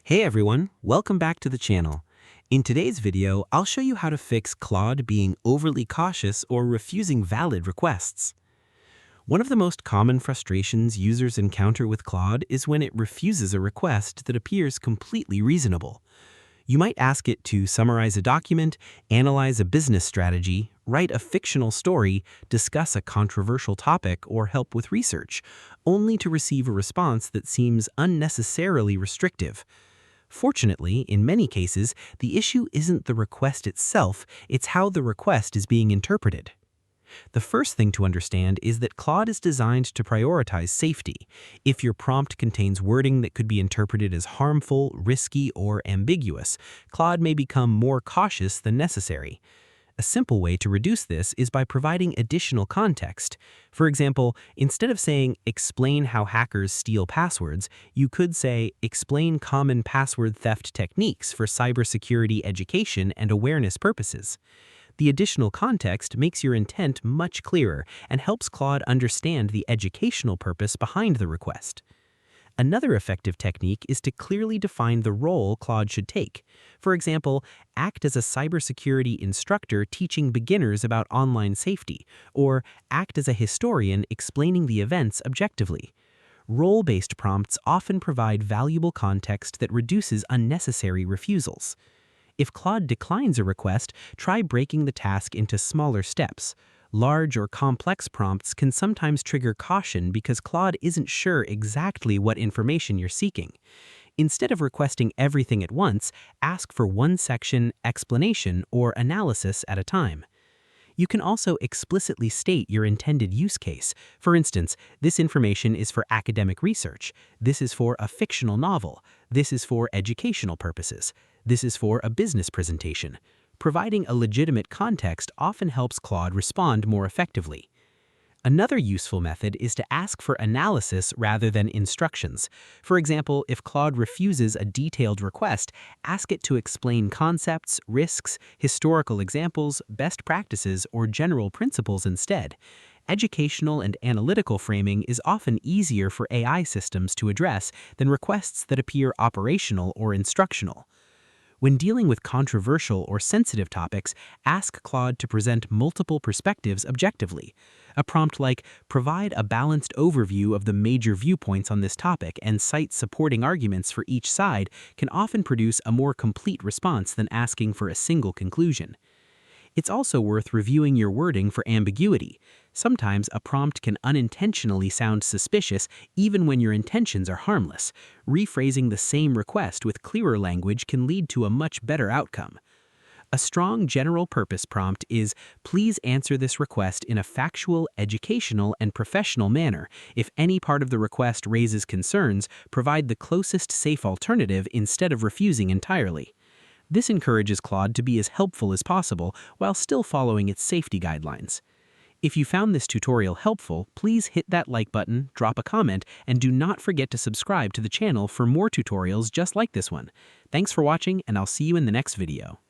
Hey everyone, welcome back to the channel. In today's video, I'll show you how to fix Claude being overly cautious or refusing valid requests. One of the most common frustrations users encounter with Claude is when it refuses a request that appears completely reasonable. You might ask it to summarize a document, analyze a business strategy, write a fictional story, discuss a controversial topic, or help with research, only to receive a response that seems unnecessarily restrictive. Fortunately, in many cases, the issue isn't the request itself, it's how the request is being interpreted. The first thing to understand is that Claude is designed to prioritize safety. If your prompt contains wording that could be interpreted as harmful, risky, or ambiguous, Claude may become more cautious than necessary. A simple way to reduce this is by providing additional context. For example, instead of saying, "Explain how hackers steal passwords," you could say, "Explain common password theft techniques for cybersecurity education and awareness purposes." The additional context makes your intent much clearer and helps Claude understand the educational purpose behind the request. Another effective technique is to clearly define the role Claude should take. For example, act as a cybersecurity instructor teaching beginners about online safety, or act as a historian explaining the events objectively. Role-based prompts often provide valuable context that reduces unnecessary refusals. If Claude declines a request, try breaking the task into smaller steps. Large or complex prompts can sometimes trigger caution because Claude isn't sure exactly what information you're seeking. Instead of requesting everything at once, ask for one section, explanation, or analysis at a time. You can also explicitly state your intended use case. For instance, this information is for academic research. This is for a fictional novel. This is for educational purposes. This is for a business presentation. Providing a legitimate context often helps Claude respond more effectively. Another useful method is to ask for analysis rather than instructions. For example, if Claude refuses a detailed request, ask it to explain concepts, risks, historical examples, best practices, or general principles instead. Educational and analytical framing is often easier for AI systems to address than requests that appear operational or instructional. When dealing with controversial or sensitive topics, ask Claude to present multiple perspectives objectively. A prompt like, "Provide a balanced overview of the major viewpoints on this topic and cite supporting arguments for each side," can often produce a more complete response than asking for a single conclusion. It's also worth reviewing your wording for ambiguity. Sometimes a prompt can unintentionally sound suspicious even when your intentions are harmless. Rephrasing the same request with clearer language can lead to a much better outcome. A strong general-purpose prompt is, "Please answer this request in a factual, educational, and professional manner. If any part of the request raises concerns, provide the closest safe alternative instead of refusing entirely." This encourages Claude to be as helpful as possible while still following its safety guidelines. If you found this tutorial helpful, please hit that like button, drop a comment, and do not forget to subscribe to the channel for more tutorials just like this one. Thanks for watching, and I'll see you in the next video.